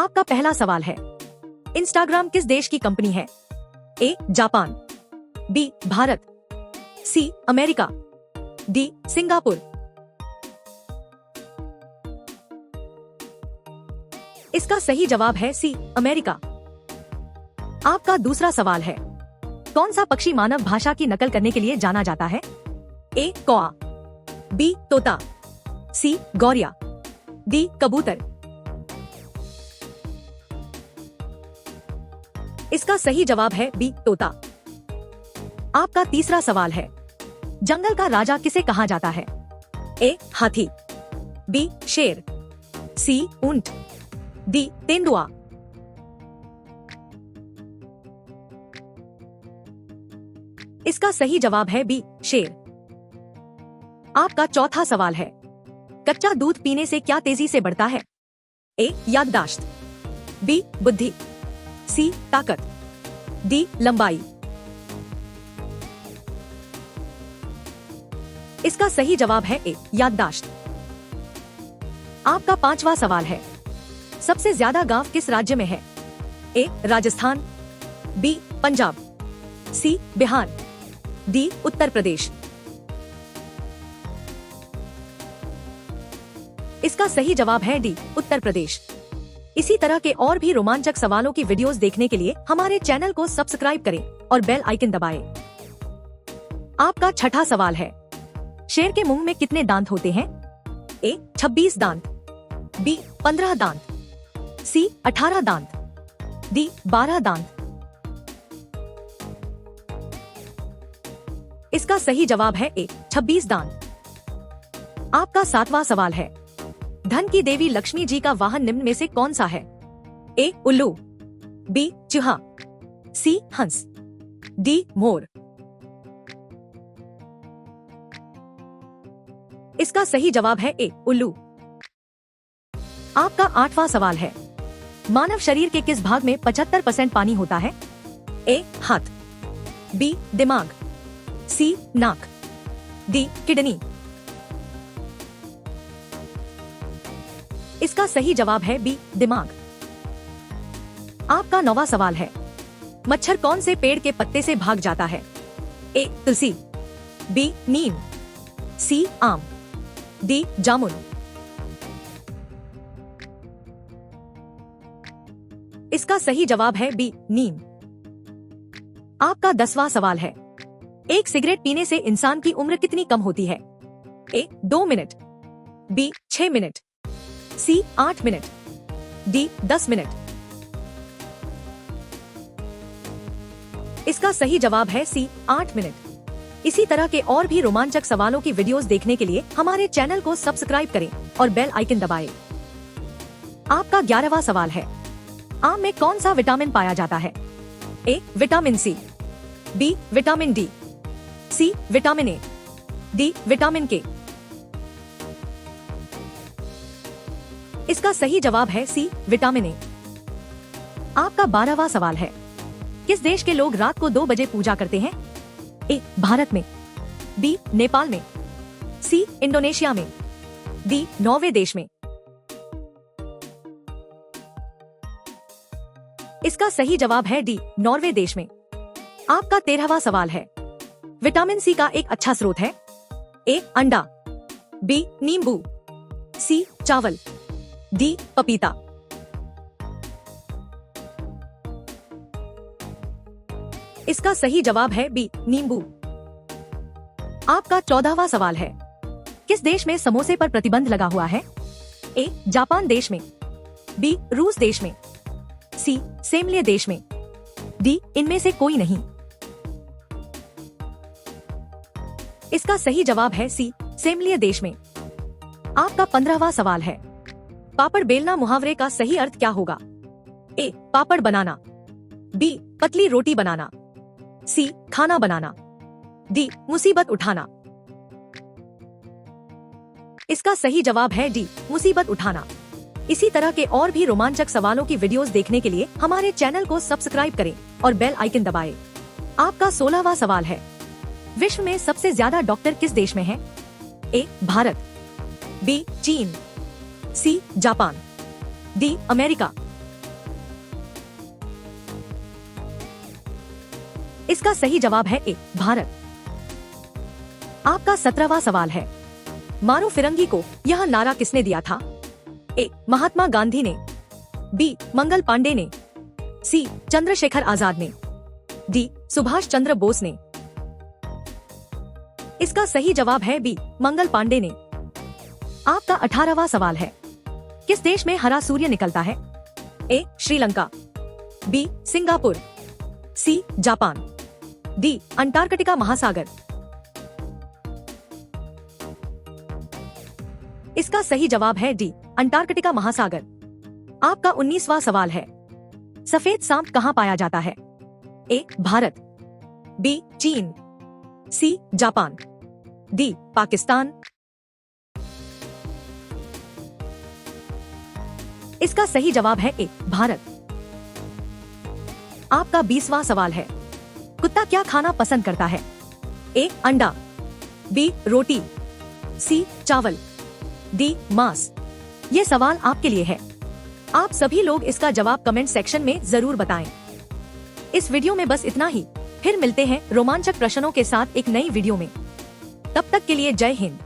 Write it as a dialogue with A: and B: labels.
A: आपका पहला सवाल है, इंस्टाग्राम किस देश की कंपनी है? A Japan, B Bharat, C America, D Singapore. इसका सही जवाब है सी अमेरिका। आपका दूसरा सवाल है, कौन सा पक्षी मानव भाषा की नकल करने के लिए जाना जाता है? ए कौआ, बी तोता, सी गौरिया, डी कबूतर। इसका सही जवाब है बी तोता। आपका तीसरा सवाल है, जंगल का राजा किसे कहा जाता है? ए हाथी, बी शेर, सी ऊंट, डी तेंदुआ। इसका सही जवाब है बी शेर। आपका चौथा सवाल है, कच्चा दूध पीने से क्या तेजी से बढ़ता है? ए याददाश्त, बी बुद्धि, सी ताकत, डी लंबाई। इसका सही जवाब है ए याददाश्त। आपका पांचवा सवाल है, सबसे ज्यादा गांव किस राज्य में है? ए राजस्थान, बी पंजाब, सी बिहार, डी उत्तर प्रदेश। इसका सही जवाब है डी उत्तर प्रदेश। इसी तरह के और भी रोमांचक सवालों की वीडियोस देखने के लिए हमारे चैनल को सब्सक्राइब करें और बेल आइकन दबाएं। आपका छठा सवाल है, शेर के मुंह में कितने दांत होते हैं? ए 26 दांत, बी 15 दांत, सी 18 दांत, डी 12 दांत। इसका सही जवाब है ए 26 दांत। आपका सातवां सवाल है, धन की देवी लक्ष्मी जी का वाहन निम्न में से कौन सा है? ए उल्लू, बी चूहा, सी हंस, डी मोर। इसका सही जवाब है ए उल्लू। आपका आठवां सवाल है, मानव शरीर के किस भाग में 75% पानी होता है? ए हाथ, बी दिमाग, सी नाक, डी किडनी। इसका सही जवाब है बी दिमाग। आपका नौवां सवाल है, मच्छर कौन से पेड़ के पत्ते से भाग जाता है? ए तुलसी, बी नीम, सी आम, डी जामुन। इसका सही जवाब है बी नीम। आपका 10वां सवाल है, एक सिगरेट पीने से इंसान की उम्र कितनी कम होती है? ए 2 मिनट, बी 6 मिनट, सी 8 मिनट, डी 10 मिनट। इसका सही जवाब है सी 8 मिनट। इसी तरह के और भी रोमांचक सवालों की वीडियोस देखने के लिए हमारे चैनल को सब्सक्राइब करें और बेल आइकन दबाएं। आपका 11वां सवाल है, आम में कौन सा विटामिन पाया जाता है? A vitamin C, B vitamin D, C vitamin A, D vitamin K. इसका सही जवाब है सी विटामिन ए। आपका 12वां सवाल है, किस देश के लोग रात को 2 बजे पूजा करते हैं? ए भारत में, बी नेपाल में, सी इंडोनेशिया में, डी नॉर्वे देश में। इसका सही जवाब है डी नॉर्वे देश में। आपका 13वां सवाल है, विटामिन सी का एक अच्छा स्रोत है? ए अंडा, बी नींबू, सी चावल, डी पपीता। इसका सही जवाब है बी नींबू। आपका 14वां सवाल है, किस देश में समोसे पर प्रतिबंध लगा हुआ है? ए जापान देश में, बी रूस देश में, सी सेमलिया देश में, डी इनमें से कोई नहीं। इसका सही जवाब है सी सेमलिया देश में। आपका 15वां सवाल है, पापड़ बेलना मुहावरे का सही अर्थ क्या होगा? ए पापड़ बनाना, बी पतली रोटी बनाना, सी खाना बनाना, डी मुसीबत उठाना। इसका सही जवाब है डी मुसीबत उठाना। इसी तरह के और भी रोमांचक सवालों की वीडियोस देखने के लिए हमारे चैनल को सब्सक्राइब करें और बेल आइकन दबाएं। आपका 16वां सवाल है, विश्व में सबसे ज्यादा डॉक्टर किस देश में हैं? ए भारत, बी चीन, सी जापान, डी अमेरिका, इसका सही जवाब है ए भारत। आपका 17वां सवाल है, मारो फिरंगी को यह नारा किसने दिया था? ए महात्मा गांधी ने, बी मंगल पांडे ने, सी चंद्रशेखर आजाद ने, डी सुभाष चंद्र बोस ने। इसका सही जवाब है बी मंगल पांडे ने। आपका 18वां सवाल है, किस देश में हरा सूर्य निकलता है? A Sri Lanka, B Singapore, C Japan, D Antarctica महासागर। इसका सही जवाब है डी अंटार्कटिका महासागर। आपका 19वां सवाल है, सफेद सांप कहाँ पाया जाता है? ए भारत, बी चीन, सी जापान, डी पाकिस्तान। इसका सही जवाब है ए भारत। आपका 20वां सवाल है, कुत्ता क्या खाना पसंद करता है? ए अंडा, बी रोटी, सी चावल, डी मांस। ये सवाल आपके लिए है। आप सभी लोग इसका जवाब कमेंट सेक्शन में जरूर बताएं। इस वीडियो में बस इतना ही। फिर मिलते हैं रोमांचक प्रश्नों के साथ एक नई वीडियो में। तब तक के लिए जय हिंद।